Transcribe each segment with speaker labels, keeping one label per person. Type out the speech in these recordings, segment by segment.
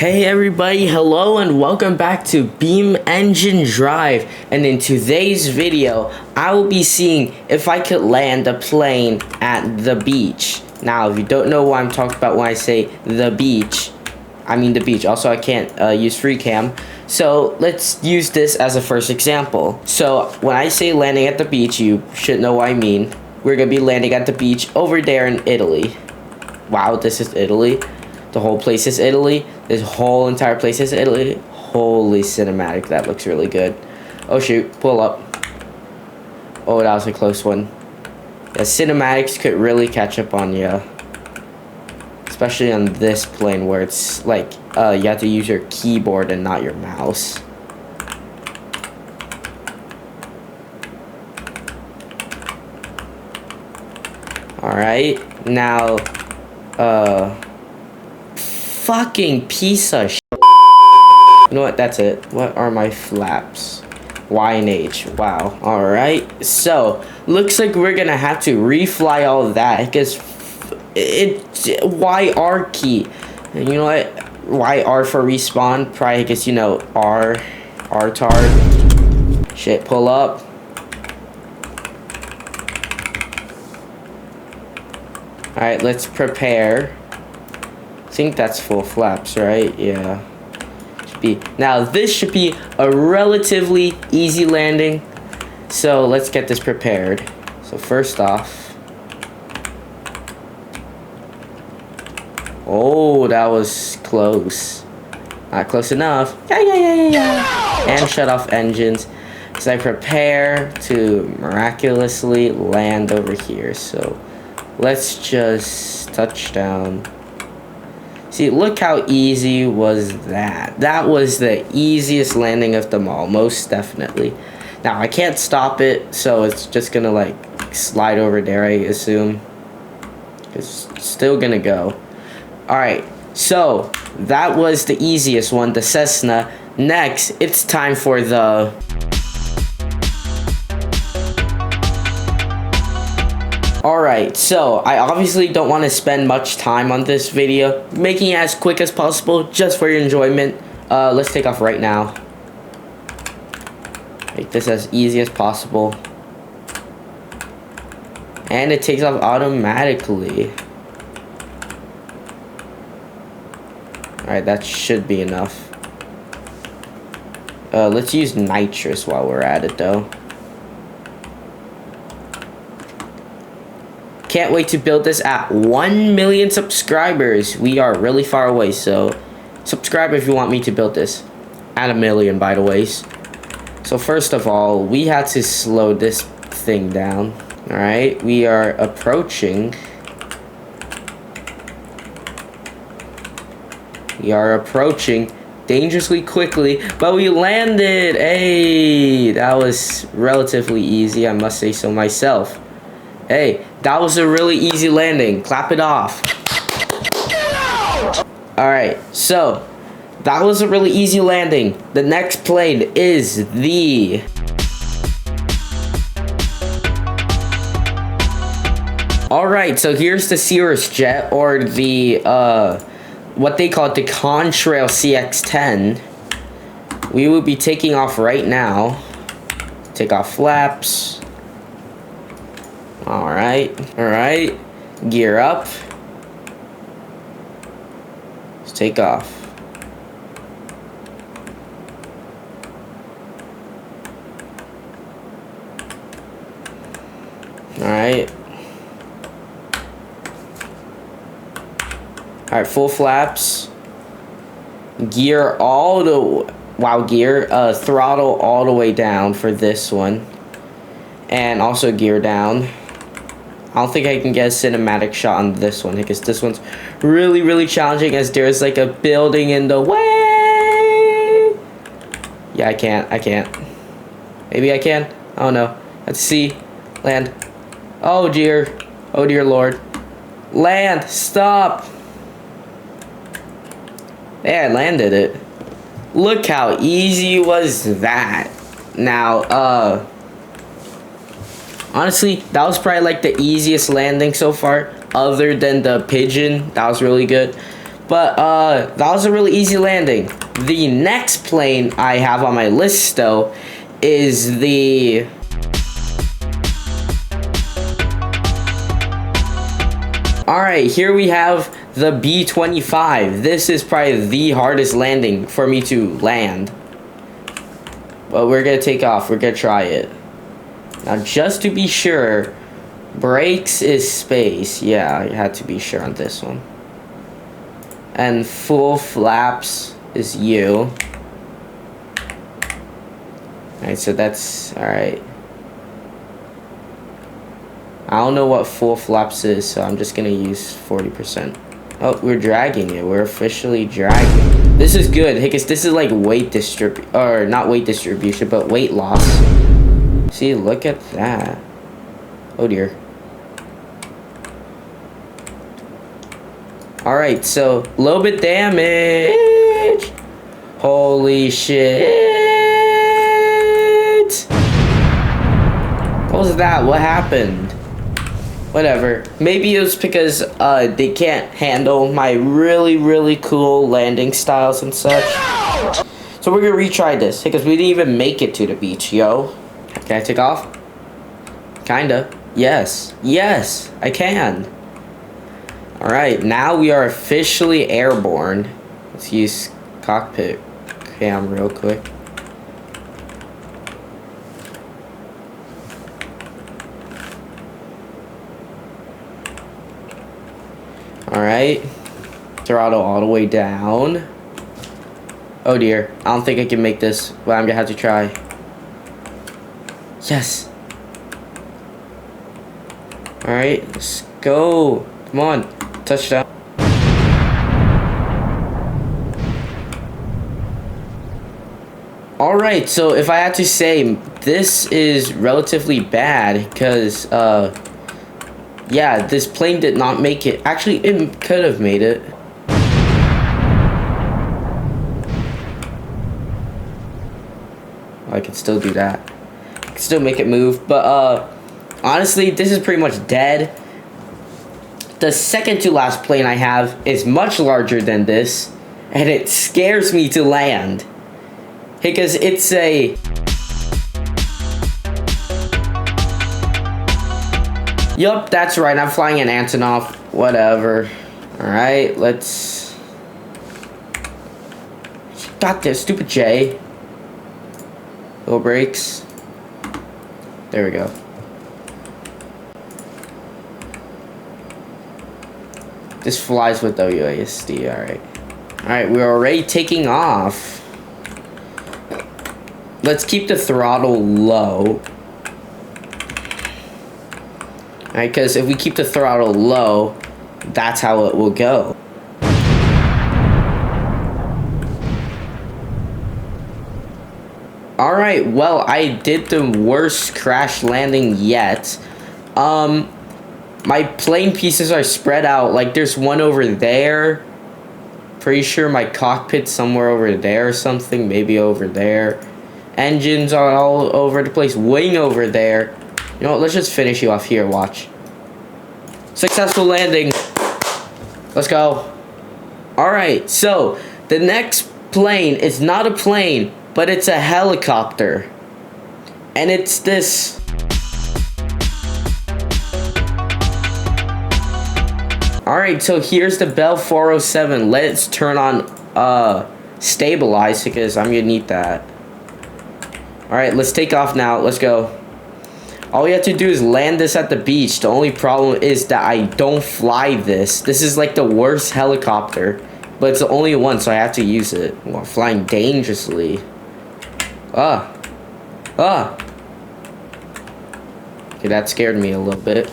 Speaker 1: Hey everybody, hello and welcome back to BeamNG Drive, and in today's video I will be seeing if I could land a plane at the beach. Now if you don't know what I'm talking about when I say the beach, I mean the beach. Also I can't use free cam, so let's use this as a first example. So when I say landing at the beach, you should know what I mean. We're gonna be landing at the beach over there in Italy. Wow, this is Italy. The whole place is Italy. This whole entire place is Italy. Holy cinematic, that looks really good. Oh shoot, pull up. Oh, that was a close one. Yeah, cinematics could really catch up on you. Especially on this plane where it's like, you have to use your keyboard and not your mouse. Alright, now, fucking piece of shit. You know what? That's it. What are my flaps? Y and H. Wow. Alright. So, looks like we're gonna have to refly all of that because YR key. And you know what? YR for respawn. Probably because, you know, R tard. Shit, pull up. Alright, let's prepare. I think that's full flaps, right? Yeah. Should be. Now this should be a relatively easy landing. So let's get this prepared. So first off. Oh, that was close. Not close enough. Yeah. And shut off engines. As I prepare to miraculously land over here. So let's just touch down. See, look how easy was that. That was the easiest landing of them all, most definitely. Now, I can't stop it, so it's just gonna, like, slide over there, I assume. It's still gonna go. Alright, so, that was the easiest one, the Cessna. Next, it's time for the... Alright, so I obviously don't want to spend much time on this video, making it as quick as possible just for your enjoyment. Let's take off right now. Make this as easy as possible. And it takes off automatically. Alright, that should be enough. Let's use nitrous while we're at it though. Can't wait to build this at 1 million subscribers. We are really far away, so subscribe if you want me to build this. At 1 million, by the way. So first of all, we had to slow this thing down. Alright, we are approaching. We are approaching dangerously quickly, but we landed. Hey, that was relatively easy, I must say so myself. Hey, that was a really easy landing. Clap it off. Alright, so that was a really easy landing. The next plane is the... Alright, so here's the Cirrus Jet, or the, what they call the Contrail CX-10. We will be taking off right now. Take off flaps. Alright, gear up. Let's take off. Alright, full flaps. Gear all the, throttle all the way down for this one. And also gear down. I don't think I can get a cinematic shot on this one because this one's really challenging as there's like a building in the way. Yeah, I can't. Maybe I can. I don't know. Let's see. Land. Oh dear Lord. Land. Stop. Yeah, I landed it. Look how easy was that. Now, honestly, that was probably like the easiest landing so far, other than the Pigeon. That was really good. But that was a really easy landing. The next plane I have on my list though is the Alright, here we have the B-25. This is probably the hardest landing for me to land. But we're gonna take off. We're gonna try it. Now, just to be sure, brakes is space. Yeah, I had to be sure on this one. And full flaps is U. Alright, so that's alright. I don't know what full flaps is, so I'm just gonna use 40%. Oh, we're dragging it. We're officially dragging. This is good, because this is like weight or not weight distribution, but weight loss. See, look at that. Oh dear. Alright, so a little bit damage. Holy shit. What was that? What happened? Whatever. Maybe it was because they can't handle my really cool landing styles and such. So we're gonna retry this because we didn't even make it to the beach, yo. Can I take off? Kinda. Yes. Yes, I can. Alright, now we are officially airborne. Let's use cockpit cam real quick. Alright. Throttle all the way down. Oh dear. I don't think I can make this, but I'm gonna have to try. Yes. Alright, let's go. Come on. Touchdown. Alright, so if I had to say, this is relatively bad because, yeah, this plane did not make it. Actually, it could have made it. I could still do that. I could still make it move, but, honestly, this is pretty much dead. The second to last plane I have is much larger than this, and it scares me to land. Because it's a... Yup, that's right, I'm flying an Antonov. Whatever. Alright, let's... Got this, stupid J. Little brakes. There we go. This flies with WASD, alright. Alright, we're already taking off. Let's keep the throttle low. Alright, because if we keep the throttle low, that's how it will go. Alright, well, I did the worst crash landing yet. My plane pieces are spread out. Like, there's one over there. Pretty sure my cockpit's somewhere over there or something. Maybe over there. Engines are all over the place. Wing over there. You know what? Let's just finish you off here. Watch. Successful landing. Let's go. Alright, so the next plane is not a plane, but it's a helicopter. And it's this... Alright, so here's the Bell 407. Let's turn on stabilize because I'm gonna need that. Alright, let's take off now. Let's go. All we have to do is land this at the beach. The only problem is that I don't fly this. This is like the worst helicopter. But it's the only one, so I have to use it. I'm flying dangerously. Okay, that scared me a little bit.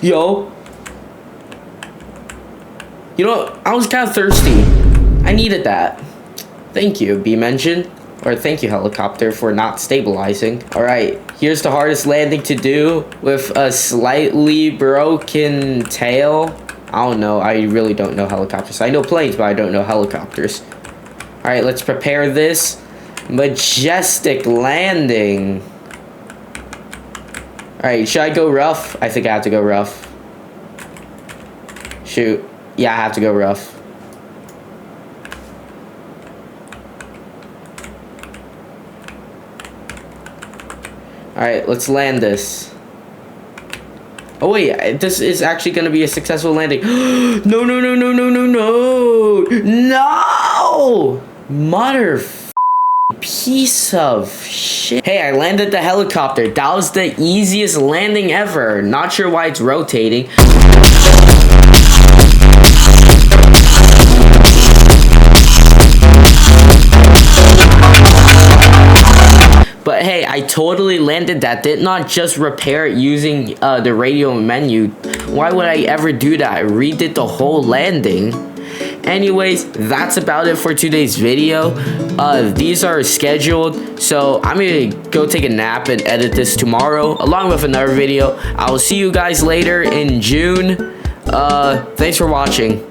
Speaker 1: Yo. You know, I was kind of thirsty. I needed that. Thank you, BeamNG. Or thank you, helicopter, for not stabilizing. Alright, here's the hardest landing to do with a slightly broken tail. I don't know. I really don't know helicopters. I know planes, but I don't know helicopters. Alright, let's prepare this majestic landing. Alright, should I go rough? I think I have to go rough. Shoot. Yeah, I have to go rough. Alright, let's land this. Oh wait, this is actually gonna be a successful landing. No, no, no, no, no, no, no! No! Mother piece of shit. Hey, I landed the helicopter. That was the easiest landing ever. Not sure why it's rotating. But hey, I totally landed that. Did not just repair it using the radio menu. Why would I ever do that? I redid the whole landing. Anyways, that's about it for today's video. These are scheduled, so I'm gonna go take a nap and edit this tomorrow along with another video. I will see you guys later in June. Thanks for watching.